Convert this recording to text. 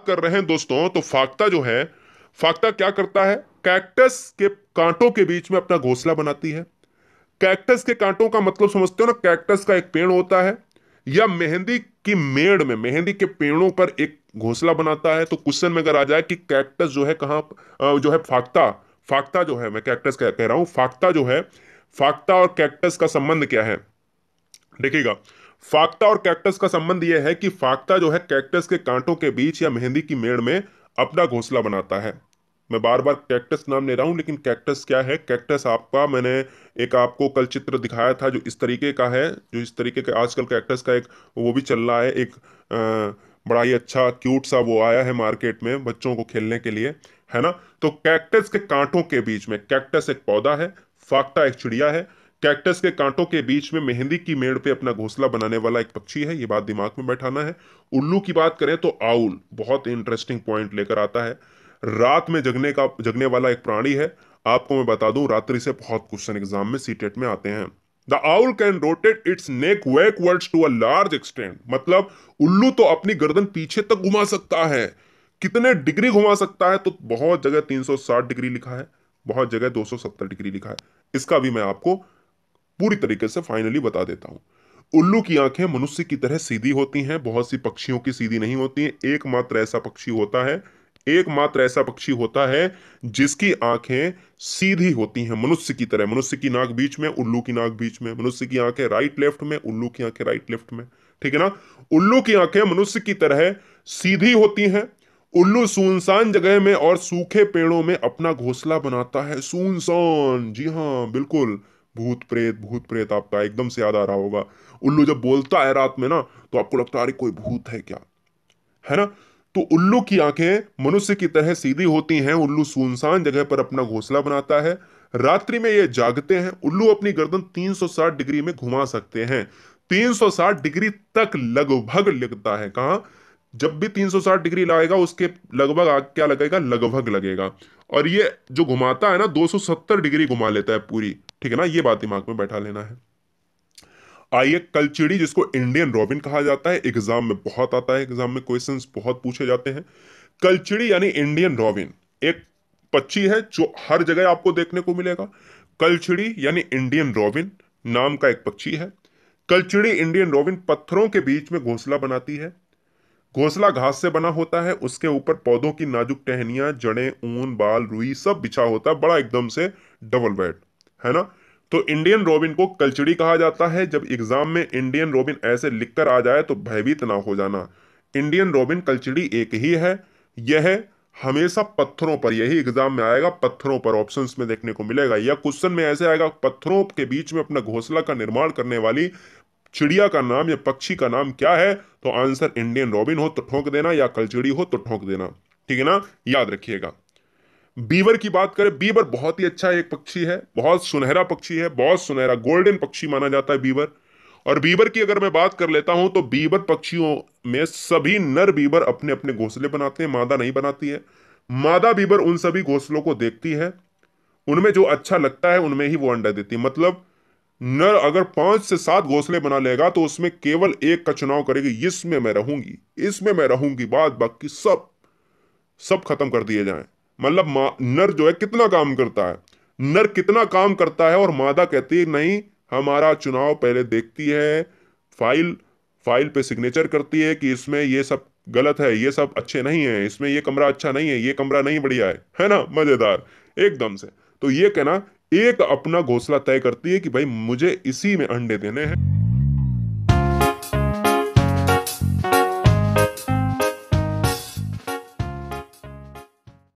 कर रहे हैं दोस्तों, तो फाख्ता जो है, फाख्ता क्या करता है? कैक्टस के कांटों के बीच में अपना घोंसला बनाती है। कैक्टस के कांटों का मतलब समझते हो ना? कैक्टस का एक पेड़ होता है, या मेहंदी की मेड़ में, मेहंदी के पेड़ों पर एक घोंसला बनाता है। तो क्वेश्चन में अगर आ जाए कि कैक्टस जो है कहाँ, जो है फाख्ता, फाख्ता जो है, मैं कैक्टस कह रहा हूं, फाख्ता जो है, फाख्ता और कैक्टस का संबंध क्या है? देखिएगा, फाख्ता और कैक्टस का संबंध यह है कि फाख्ता जो है कैक्टस के कांटों के बीच या मेहंदी की मेड़ में अपना घोंसला बनाता है। मैं बार बार कैक्टस नाम ले रहा हूं, लेकिन कैक्टस क्या है? कैक्टस आपका, मैंने एक आपको कल चित्र दिखाया था जो इस तरीके का है, जो इस तरीके का आजकल कैक्टस का एक वो भी चल रहा है, एक बड़ा ही अच्छा क्यूट सा वो आया है मार्केट में बच्चों को खेलने के लिए, है ना? तो कैक्टस के कांटों के बीच में, कैक्टस एक पौधा है, फाख्ता एक चिड़िया है, कैक्टस के कांटों के बीच में मेहंदी की मेड़ पे अपना घोंसला बनाने वाला एक पक्षी है। ये बात दिमाग में बैठाना है। उल्लू की बात करें तो आउल बहुत इंटरेस्टिंग पॉइंट लेकर आता है। रात में जगने वाला एक प्राणी है। आपको मैं बता दूं, रात्रि से बहुत क्वेश्चन एग्जाम में सीटेट में आते हैं। The owl can rotate its neck backwards to a large extent, मतलब उल्लू तो अपनी गर्दन पीछे तक घुमा सकता है। कितने डिग्री घुमा सकता है? तो बहुत जगह 360 डिग्री लिखा है, बहुत जगह 270 डिग्री लिखा है। इसका भी मैं आपको पूरी तरीके से फाइनली बता देता हूं। उल्लू की आंखें मनुष्य की तरह सीधी होती हैं, बहुत सी पक्षियों की सीधी नहीं होती हैं। एकमात्र ऐसा पक्षी होता है, एकमात्र ऐसा पक्षी होता है जिसकी आंखें सीधी होती हैं मनुष्य की तरह। मनुष्य की नाक बीच में, उल्लू की नाक बीच में। मनुष्य की आंखें राइट लेफ्ट में, उल्लू की आंखें राइट लेफ्ट में। ठीक है ना? उल्लू की आंखें मनुष्य की तरह सीधी होती हैं। उल्लू सुनसान जगह में और सूखे पेड़ों में अपना घोंसला बनाता है। सुनसान, जी हाँ बिल्कुल। भूत प्रेत, भूत प्रेत आपका एकदम से याद आ रहा होगा। उल्लू जब बोलता है रात में ना, तो आपको लगता है अरे कोई भूत है क्या, है ना? तो उल्लू की आंखें मनुष्य की तरह सीधी होती हैं। उल्लू सुनसान जगह पर अपना घोंसला बनाता है। रात्रि में ये जागते हैं। उल्लू अपनी गर्दन 360 डिग्री में घुमा सकते हैं। 360 डिग्री तक लगभग लगता है। कहाँ? जब भी 360 डिग्री लगाएगा उसके लगभग आग क्या लगेगा? लगभग लगेगा। और ये जो घुमाता है ना, 270 डिग्री घुमा लेता है पूरी। ठीक है ना? ये बात दिमाग में बैठा लेना है। आइए, कलचिड़ी जिसको इंडियन रॉबिन कहा जाता है, एग्जाम में बहुत आता है, एग्जाम में क्वेश्चंस बहुत पूछे जाते हैं। कलचिड़ी यानी इंडियन रॉबिन एक पक्षी है जो हर जगह आपको देखने को मिलेगा। कलचिड़ी यानी इंडियन रॉबिन नाम का एक पक्षी है। कलचिड़ी इंडियन रॉबिन पत्थरों के बीच में घोंसला बनाती है। घोंसला घास से बना होता है, उसके ऊपर पौधों की नाजुक टहनियां, जड़ें, ऊन, बाल, रुई सब बिछा होता है, बड़ा एकदम से डबल बेड, है ना? तो इंडियन रॉबिन को कलचड़ी कहा जाता है। जब एग्जाम में इंडियन रॉबिन ऐसे लिखकर आ जाए तो भयभीत ना हो जाना। इंडियन रॉबिन कलचड़ी एक ही है। यह हमेशा पत्थरों पर, यही एग्जाम में आएगा, पत्थरों पर ऑप्शंस में देखने को मिलेगा, या क्वेश्चन में ऐसे आएगा पत्थरों के बीच में अपना घोंसला का निर्माण करने वाली चिड़िया का नाम या पक्षी का नाम क्या है? तो आंसर इंडियन रॉबिन हो तो ठोक देना, या कलचिड़ी हो तो ठोक देना। ठीक है ना? याद रखिएगा। बीवर की बात करें, बीवर बहुत ही अच्छा एक पक्षी है, बहुत सुनहरा पक्षी है, बहुत सुनहरा गोल्डन पक्षी माना जाता है बीवर। और बीवर की अगर मैं बात कर लेता हूं, तो बीवर पक्षियों में सभी नर बीवर अपने अपने घोंसले बनाते हैं, मादा नहीं बनाती है। मादा बीवर उन सभी घोंसलों को देखती है, उनमें जो अच्छा लगता है उनमें ही वो अंडा देती है। मतलब नर अगर 5 से 7 घोंसले बना लेगा तो उसमें केवल एक का चुनाव करेगी, इसमें मैं रहूंगी, इसमें मैं रहूंगी, बाद बाकी सब सब खत्म कर दिए जाएं। मतलब नर जो है कितना काम करता है, नर कितना काम करता है, और मादा कहती है नहीं, हमारा चुनाव पहले देखती है, फाइल फाइल पे सिग्नेचर करती है कि इसमें ये सब गलत है, ये सब अच्छे नहीं है, इसमें ये कमरा अच्छा नहीं है, ये कमरा नहीं बढ़िया है ना? मजेदार एकदम से। तो ये कहना, एक अपना घोंसला तय करती है कि भाई मुझे इसी में अंडे देने हैं।